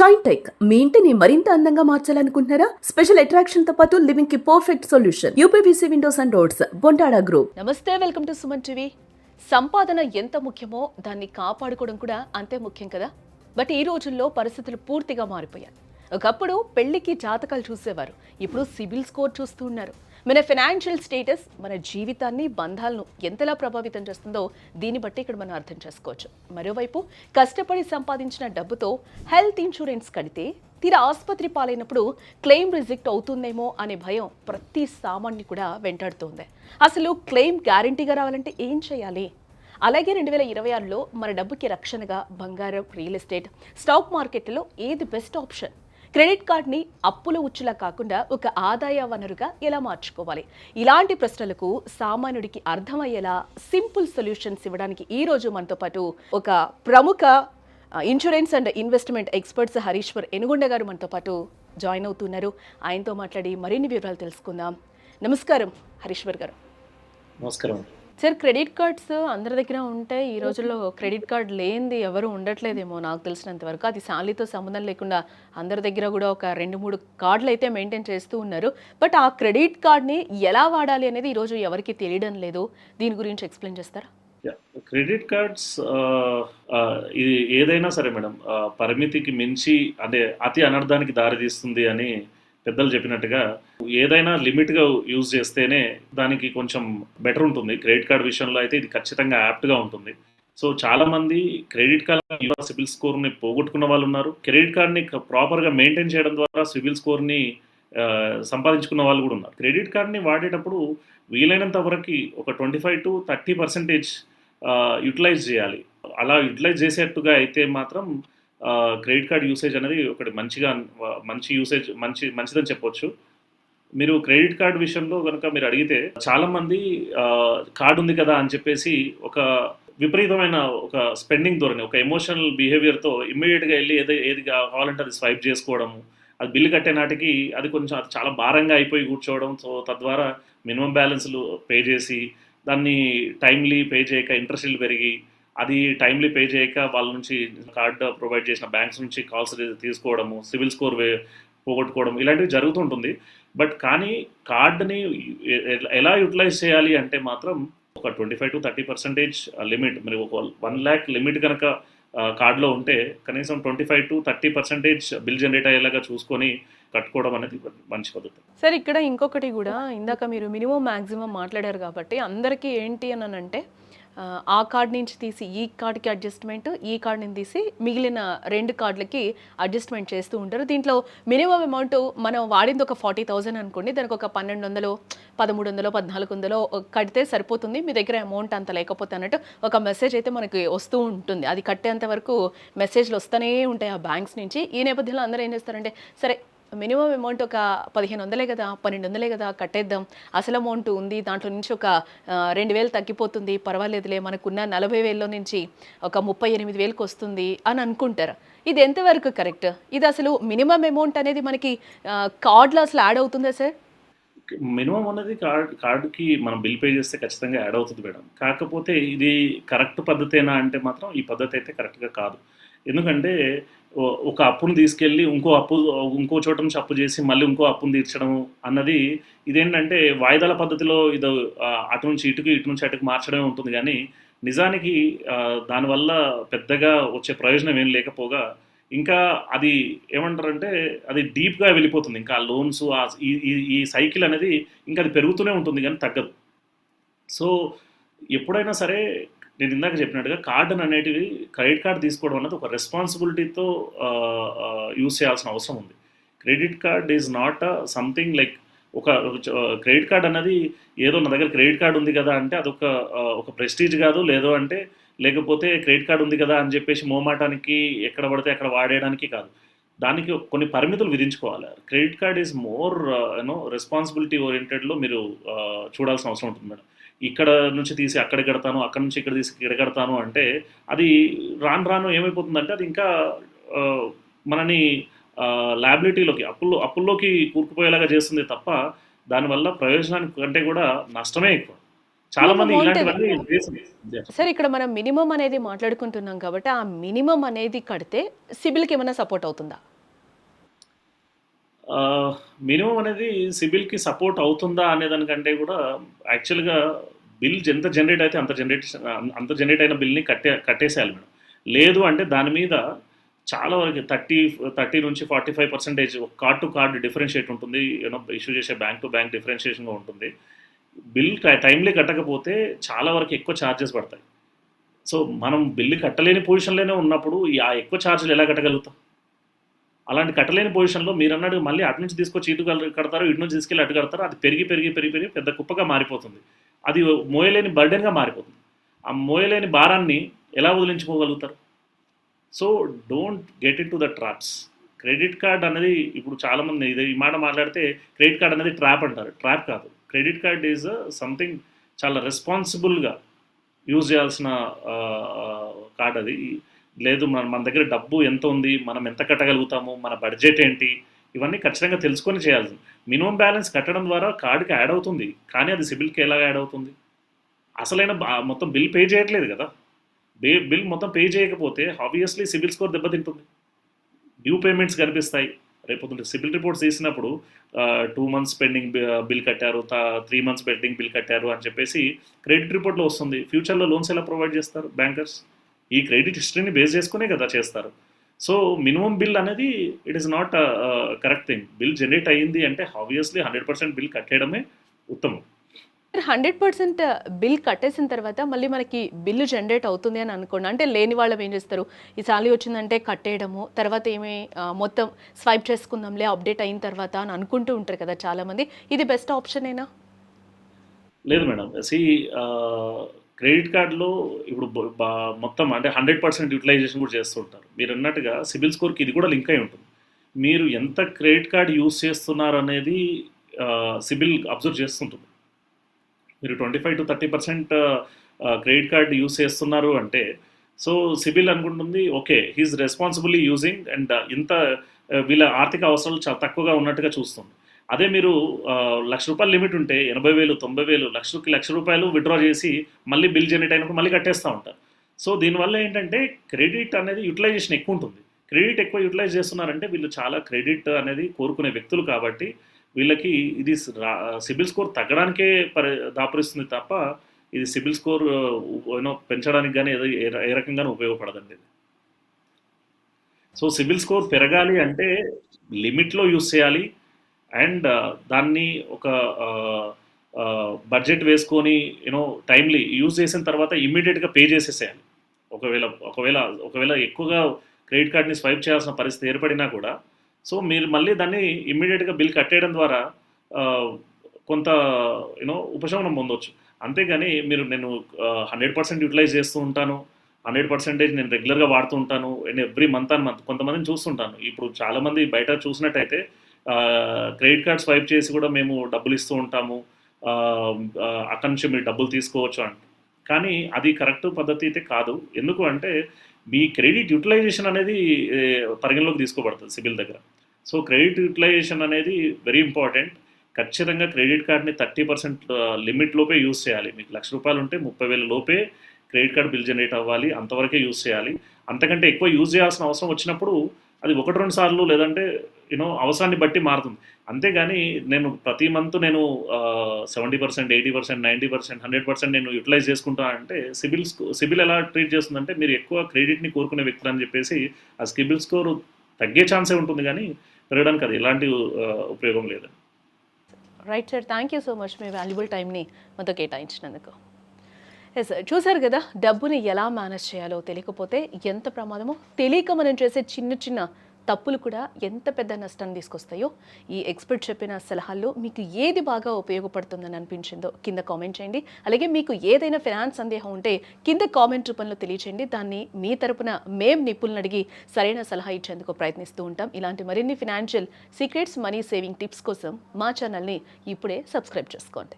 Shine tech మీ ఇంటిని మరింత అందంగా మార్చాలనుకుంటున్నారా? స్పెషల్ అట్రాక్షన్ తో పాటు లివింగ్ కి perfect solution. UPVC windows and doors, Bontada group. నమస్తే, వెల్కమ్ టు సుమన్ టీవీ. సంపాదన ఎంత ముఖ్యమో దాన్ని కాపాడుకోవడం కూడా అంతే ముఖ్యం కదా. బట్ ఈ రోజుల్లో పరిస్థితులు పూర్తిగా మారిపోయాయి. ఒకప్పుడు పెళ్లికి జాతకాలు చూసేవారు, ఇప్పుడు సిబిల్ స్కోర్ చూస్తూ ఉన్నారు. మన ఫైనాన్షియల్ స్టేటస్ మన జీవితాన్ని, బంధాలను ఎంతలా ప్రభావితం చేస్తుందో దీన్ని బట్టి ఇక్కడ మనం అర్థం చేసుకోవచ్చు. మరోవైపు కష్టపడి సంపాదించిన డబ్బుతో హెల్త్ ఇన్సూరెన్స్ కడితే తీరా ఆసుపత్రి పాలైనప్పుడు క్లెయిమ్ రిజెక్ట్ అవుతుందేమో అనే భయం ప్రతి సామాన్యుని కూడా వెంటాడుతోంది. అసలు క్లెయిమ్ గ్యారంటీగా రావాలంటే ఏం చేయాలి? అలాగే 2026లో మన డబ్బుకి రక్షణగా బంగారం, రియల్ ఎస్టేట్, స్టాక్ మార్కెట్లో ఏది బెస్ట్ ఆప్షన్? క్రెడిట్ కార్డ్ని అప్పుల ఉచ్చులా కాకుండా ఒక ఆదాయ వనరుగా ఎలా మార్చుకోవాలి? ఇలాంటి ప్రశ్నలకు సామాన్యుడికి అర్థమయ్యేలా సింపుల్ సొల్యూషన్స్ ఇవ్వడానికి ఈ రోజు మనతో పాటు ఒక ప్రముఖ insurance and investment experts Harishwar Enugonda గారు మనతో పాటు జాయిన్ అవుతున్నారు. ఆయనతో మాట్లాడి మరిన్ని వివరాలు తెలుసుకుందాం. నమస్కారం హరీశ్వర్ గారు. నమస్కారం సార్, క్రెడిట్ కార్డ్స్ అందరి దగ్గర ఉంటాయి. ఈ రోజుల్లో క్రెడిట్ కార్డ్ లేనిది ఎవరు ఉండట్లేదేమో నాకు తెలిసినంత వరకు. అది శాలరీతో సంబంధం లేకుండా అందరి దగ్గర కూడా ఒక 2-3 కార్డులు అయితే మెయింటైన్ చేస్తూ ఉన్నారు. బట్ ఆ క్రెడిట్ కార్డ్ని ఎలా వాడాలి అనేది ఈరోజు ఎవరికి తెలియడం లేదు. దీని గురించి ఎక్స్ప్లెయిన్ చేస్తారా? క్రెడిట్ కార్డ్స్ ఇది ఏదైనా సరే మేడం, పరిమితికి మించి అంటే అతి అనర్థానికి దారితీస్తుంది అని పెద్దలు చెప్పినట్టుగా ఏదైనా లిమిట్గా యూజ్ చేస్తేనే దానికి కొంచెం బెటర్ ఉంటుంది. క్రెడిట్ కార్డ్ విషయంలో అయితే ఇది ఖచ్చితంగా యాప్ట్గా ఉంటుంది. సో చాలామంది క్రెడిట్ కార్డ్ సిబిల్ స్కోర్ని పోగొట్టుకున్న వాళ్ళు ఉన్నారు. క్రెడిట్ కార్డ్ని ప్రాపర్గా మెయింటైన్ చేయడం ద్వారా సిబిల్ స్కోర్ని సంపాదించుకున్న వాళ్ళు కూడా ఉన్నారు. క్రెడిట్ కార్డ్ని వాడేటప్పుడు వీలైనంత వరకు ఒక 25-30% యూటిలైజ్ చేయాలి. అలా యూటిలైజ్ చేసేట్టుగా అయితే మాత్రం క్రెడిట్ కార్డ్ యూసేజ్ అనేది ఒకటి మంచి యూసేజ్ మంచిదని చెప్పొచ్చు. మీరు క్రెడిట్ కార్డ్ విషయంలో కనుక మీరు అడిగితే చాలామంది కార్డు ఉంది కదా అని చెప్పేసి ఒక విపరీతమైన ఒక స్పెండింగ్ ధోరణి, ఒక ఎమోషనల్ బిహేవియర్తో ఇమ్మీడియట్గా వెళ్ళి ఏది కావాలంటే అది స్వైప్ చేసుకోవడము, అది బిల్లు కట్టే నాటికి అది చాలా భారంగా అయిపోయి కూర్చోవడం. సో తద్వారా మినిమం బ్యాలెన్స్లు పే చేసి దాన్ని టైమ్లీ పే చేయక ఇంట్రెస్ట్లు పెరిగి అది టైమ్లీ పే చేయక వాళ్ళ నుంచి కార్డు ప్రొవైడ్ చేసిన బ్యాంక్స్ నుంచి కాల్స్ తీసుకోవడము, సివిల్ స్కోర్ పోగొట్టుకోవడం ఇలాంటివి జరుగుతుంటుంది. బట్ కానీ కార్డుని ఎలా యూటిలైజ్ చేయాలి అంటే మాత్రం ఒక 25-30% లిమిట్, మరి ఒక 1 lakh లిమిట్ కనుక కార్డులో ఉంటే కనీసం 25-30% బిల్ జనరేట్ అయ్యేలాగా చూసుకొని కట్టుకోవడం అనేది మంచి పద్ధతి. సార్, ఇక్కడ ఇంకొకటి కూడా, ఇందాక మీరు మినిమం మ్యాక్సిమం మాట్లాడారు కాబట్టి అందరికీ ఏంటి అని అంటే ఆ కార్డ్ నుంచి తీసి ఈ కార్డ్కి అడ్జస్ట్మెంట్, ఈ కార్డ్ నుంచి తీసి మిగిలిన 2 కార్డులకి అడ్జస్ట్మెంట్ చేస్తూ ఉంటారు. దీంట్లో మినిమం అమౌంట్ మనం వాడింది ఒక 40,000 అనుకోండి, దానికి ఒక 1,200, 1,300, 1,400 కడితే సరిపోతుంది. మీ దగ్గర అమౌంట్ అంత లేకపోతే అన్నట్టు ఒక మెసేజ్ అయితే మనకి వస్తూ ఉంటుంది. అది కట్టేంత వరకు మెసేజ్లు వస్తూనే ఉంటాయి ఆ బ్యాంక్స్ నుంచి. ఈ నేపథ్యంలో అందరూ ఏం చేస్తారంటే, సరే మినిమం అమౌంట్ ఒక 1,500 కదా, 1,200 కదా, కట్టేద్దాం, అసలు అమౌంట్ ఉంది దాంట్లో నుంచి ఒక 2,000 తగ్గిపోతుంది, పర్వాలేదులే, మనకున్న 40,000లో నుంచి ఒక 38,000కి వస్తుంది అని అనుకుంటారు. ఇది ఎంతవరకు కరెక్ట్? ఇది అసలు మినిమం అమౌంట్ అనేది మనకి కార్డులో అసలు యాడ్ అవుతుందా సార్? మినిమం అనేది కార్డుకి మనం బిల్ పే చేస్తే ఖచ్చితంగా యాడ్ అవుతుంది మేడం. కాకపోతే ఇది కరెక్ట్ పద్ధతేనా అంటే మాత్రం ఈ పద్ధతి అయితే కరెక్ట్గా కాదు. ఎందుకంటే ఒక అప్పును తీసుకెళ్ళి ఇంకో చోట నుంచి అప్పు చేసి మళ్ళీ ఇంకో అప్పును తీర్చడం అన్నది ఇదేంటంటే వాయిదాల పద్ధతిలో ఇది అటు నుంచి ఇటు నుంచి అటుకు మార్చడమే ఉంటుంది. కానీ నిజానికి దానివల్ల పెద్దగా వచ్చే ప్రయోజనం ఏం లేకపోగా ఇంకా అది ఏమంటారంటే అది డీప్గా వెళ్ళిపోతుంది. ఇంకా ఆ లోన్స్ ఈ సైకిల్ అనేది ఇంకా అది పెరుగుతూనే ఉంటుంది కానీ తగ్గదు. సో ఎప్పుడైనా సరే నేను ఇందాక చెప్పినట్టుగా కార్డును అనేటివి, క్రెడిట్ కార్డ్ తీసుకోవడం అనేది ఒక రెస్పాన్సిబిలిటీతో యూజ్ చేయాల్సిన అవసరం ఉంది. Credit card is not something like ఒక క్రెడిట్ కార్డ్ అనేది ఏదో నా దగ్గర క్రెడిట్ కార్డ్ ఉంది కదా అంటే అదొక ఒక ప్రెస్టీజ్ కాదు, లేకపోతే క్రెడిట్ కార్డ్ ఉంది కదా అని చెప్పేసి మోమాటానికి ఎక్కడ పడితే అక్కడ వాడేయడానికి కాదు. దానికి కొన్ని పరిమితులు విధించుకోవాలి. Credit card is more responsibility ఓరియంటెడ్లో మీరు చూడాల్సిన అవసరం ఉంటుంది మేడం. ఇక్కడ నుంచి తీసి అక్కడ కడతాను, అక్కడ నుంచి ఇక్కడ తీసి ఇక్కడ కడతాను అంటే అది రాను ఏమైపోతుందంటే అది ఇంకా మనని లయబిలిటీలోకి అప్పుల్లోకి కూరుకుపోయేలాగా చేస్తుంది తప్ప దానివల్ల ప్రయోజనానికి కంటే కూడా నష్టమే ఎక్కువ. చాలా మంది ఇలాంటివన్నీ సార్, ఇక్కడ మనం మినిమం అనేది మాట్లాడుకుంటున్నాం కాబట్టి ఆ మినిమం అనేది కడితే సిబిల్కి ఏమైనా సపోర్ట్ అవుతుందా? మినిమం అనేది సిబిల్కి సపోర్ట్ అవుతుందా అనే దానికంటే కూడా యాక్చువల్గా బిల్ ఎంత జనరేట్ అయితే అంత జనరేట్ అయిన బిల్ని కట్టేసేయాలి మేడం. లేదు అంటే దాని మీద చాలా వరకు 30 నుంచి 45% కార్డ్ టు కార్డ్ డిఫరెన్షియేట్ ఉంటుంది. ఇష్యూ చేసే బ్యాంక్ టు బ్యాంక్ డిఫరెన్షియేషన్గా ఉంటుంది. బిల్ టైమ్లీ కట్టకపోతే చాలా వరకు ఎక్కువ ఛార్జెస్ పడతాయి. సో మనం బిల్లు కట్టలేని పొజిషన్లోనే ఉన్నప్పుడు ఆ ఎక్కువ ఛార్జీలు ఎలా కట్టగలుగుతాం? అలాంటి కట్టలేని పొజిషన్లో మీరు అన్నట్టు మళ్ళీ అటు నుంచి తీసుకొచ్చి ఇటు కడతారు, ఇటు నుంచి తీసుకెళ్ళి అటు కడతారు. అది పెరిగి పెద్ద కుప్పగా మారిపోతుంది. అది మోయలేని బర్డెన్గా మారిపోతుంది. ఆ మోయలేని భారాన్ని ఎలా వదిలించుకోగలుగుతారు? So don't get into the traps. Credit card అనేది ఇప్పుడు చాలామంది ఈ మాట మాట్లాడితే క్రెడిట్ కార్డ్ అనేది ట్రాప్ అంటారు. ట్రాప్ కాదు. క్రెడిట్ కార్డ్ ఈజ్ సంథింగ్ చాలా రెస్పాన్సిబుల్గా యూజ్ చేయాల్సిన కార్డ్ అది. లేదు మన దగ్గర డబ్బు ఎంత ఉంది, మనం ఎంత కట్టగలుగుతాము, మన బడ్జెట్ ఏంటి, ఇవన్నీ ఖచ్చితంగా తెలుసుకొని చేయాల్సింది. మినిమం బ్యాలెన్స్ కట్టడం ద్వారా కార్డుకి యాడ్ అవుతుంది, కానీ అది సిబిల్కి ఎలా యాడ్ అవుతుంది? అసలైన మొత్తం బిల్ పే చేయట్లేదు కదా. బిల్ మొత్తం పే చేయకపోతే ఆబ్వియస్లీ సిబిల్ స్కోర్ దెబ్బతింటుంది. డ్యూ పేమెంట్స్ కనిపిస్తాయి. రేపు సిబిల్ రిపోర్ట్స్ తీసినప్పుడు 2 months పెండింగ్ బిల్ కట్టారు, 3 months పెండింగ్ బిల్ కట్టారు అని చెప్పేసి క్రెడిట్ రిపోర్ట్లో వస్తుంది. ఫ్యూచర్లో లోన్స్ ఎలా ప్రొవైడ్ చేస్తారు బ్యాంకర్స్? ఈ క్రెడిట్ హిస్టరీని బేస్ చేసుకునే కదా చేస్తారు. సో మినిమం బిల్ అనేది it is not correct thing. Bill generate అయ్యింది అంటే ఆబ్వియస్లీ 100% బిల్ కట్టేయడమే ఉత్తమం. 100% బిల్ కట్టేసిన తర్వాత మళ్ళీ మనకి బిల్లు జనరేట్ అవుతుంది అని అనుకోండి. అంటే లేని వాళ్ళం ఏం చేస్తారు, ఈ సాలరీ వచ్చిందంటే కట్టేయడము, తర్వాత ఏమి మొత్తం స్వైప్ చేసుకుందాంలే అప్డేట్ అయిన తర్వాత అని అనుకుంటూ ఉంటారు కదా చాలామంది. ఇది బెస్ట్ ఆప్షనేనా? లేదు మేడం. క్రెడిట్ కార్డులో ఇప్పుడు మొత్తం అంటే 100% యూటిలైజేషన్ కూడా చేస్తుంటారు. మీరు అన్నట్టుగా సిబిల్ స్కోర్కి ఇది కూడా లింక్ అయి ఉంటుంది. మీరు ఎంత క్రెడిట్ కార్డ్ యూస్ చేస్తున్నారు అనేది సిబిల్ అబ్జర్వ్ చేస్తుంటుంది. మీరు 25 to 30% క్రెడిట్ కార్డ్ యూస్ చేస్తున్నారు అంటే సో సిబిల్ అనుకుంటుంది okay he is responsibly using and ఇంత వీళ్ళ ఆర్థిక అవసరాలు చాలా తక్కువగా ఉన్నట్టుగా చూస్తుంది. అదే మీరు ₹1,00,000 లిమిట్ ఉంటే 80,000, 90,000, ₹1,00,000 విత్డ్రా చేసి మళ్ళీ బిల్ జనరేట్ అయినప్పుడు మళ్ళీ కట్టేస్తూ ఉంటారు. సో దీనివల్ల ఏంటంటే క్రెడిట్ అనేది యూటిలైజేషన్ ఎక్కువ ఉంటుంది. క్రెడిట్ ఎక్కువ యూటిలైజ్ చేస్తున్నారంటే వీళ్ళు చాలా క్రెడిట్ అనేది కోరుకునే వ్యక్తులు కాబట్టి వీళ్ళకి ఇది సిబిల్ స్కోర్ తగ్గడానికే దాపురిస్తుంది తప్ప ఇది సిబిల్ స్కోర్ పెంచడానికి కానీ ఏ రకంగానూ ఉపయోగపడదండి. సో సిబిల్ స్కోర్ పెరగాలి అంటే లిమిట్లో యూస్ చేయాలి అండ్ దాన్ని ఒక బడ్జెట్ వేసుకొని టైమ్లీ యూజ్ చేసిన తర్వాత ఇమ్మీడియట్గా పే చేసేసేయాలి. ఒకవేళ ఎక్కువగా క్రెడిట్ కార్డ్ని స్వైప్ చేయాల్సిన పరిస్థితి ఏర్పడినా కూడా సో మీరు మళ్ళీ దాన్ని ఇమ్మీడియట్గా బిల్ కట్టేయడం ద్వారా కొంత ఉపశమనం పొందవచ్చు. అంతేగాని నేను 100% యూటిలైజ్ చేస్తూ ఉంటాను, 100% నేను రెగ్యులర్గా వాడుతూ ఉంటాను అండ్ ఎవ్రీ మంత్ కొంతమందిని చూస్తుంటాను. ఇప్పుడు చాలామంది బయట చూసినట్టయితే క్రెడిట్ కార్డ్ స్వైప్ చేసి కూడా మేము డబ్బులు ఇస్తూ ఉంటాము, అక్కడి నుంచి మీరు డబ్బులు తీసుకోవచ్చు అంటే. కానీ అది కరెక్ట్ పద్ధతి అయితే కాదు. ఎందుకు అంటే మీ క్రెడిట్ యూటిలైజేషన్ అనేది పరిగణలోకి తీసుకోబడుతుంది సిబిల్ దగ్గర. సో క్రెడిట్ యూటిలైజేషన్ అనేది వెరీ ఇంపార్టెంట్. ఖచ్చితంగా క్రెడిట్ కార్డ్ని 30% లిమిట్ లోపే యూజ్ చేయాలి. మీకు ₹1,00,000 ఉంటే 30,000 లోపే క్రెడిట్ కార్డ్ బిల్ జనరేట్ అవ్వాలి, అంతవరకే యూజ్ చేయాలి. అంతకంటే ఎక్కువ యూజ్ చేయాల్సిన అవసరం వచ్చినప్పుడు అది 1-2 సార్లు లేదంటే అవసరాన్ని బట్టి మారుతుంది. అంతేగాని నేను ప్రతి మంత్ 70%, 80%, 90%, 100% నేను యూటిలైజ్ చేసుకుంటా అంటే సిబిల్ ఎలా ట్రీట్ చేస్తుందంటే మీరు ఎక్కువ క్రెడిట్ని కోరుకునే వ్యక్తులు అని చెప్పేసి ఆ సిబిల్ స్కోర్ తగ్గే ఛాన్సే ఉంటుంది కానీ పెరగడానికి అది ఎలాంటి ఉపయోగం లేదు. Right sir, thank you so much me valuable టైంని మాతో కేటాయించినందుకు. ఎస్, చూసారు కదా డబ్బుని ఎలా మేనేజ్ చేయాలో తెలియకపోతే ఎంత ప్రమాదమో, తెలియక మనం చేసే చిన్న చిన్న తప్పులు కూడా ఎంత పెద్ద నష్టాన్ని తీసుకొస్తాయో. ఈ ఎక్స్పర్ట్ చెప్పిన సలహాల్లో మీకు ఏది బాగా ఉపయోగపడుతుందని అనిపించిందో కింద కామెంట్ చేయండి. అలాగే మీకు ఏదైనా ఫైనాన్స్ సందేహం ఉంటే కింద కామెంట్ రూపంలో తెలియచేయండి. దాన్ని మీ తరపున మేం నిపుణులను అడిగి సరైన సలహా ఇచ్చేందుకు ప్రయత్నిస్తూ ఉంటాం. ఇలాంటి మరిన్ని financial secrets, money saving tips కోసం మా ఛానల్ని ఇప్పుడే సబ్స్క్రైబ్ చేసుకోండి.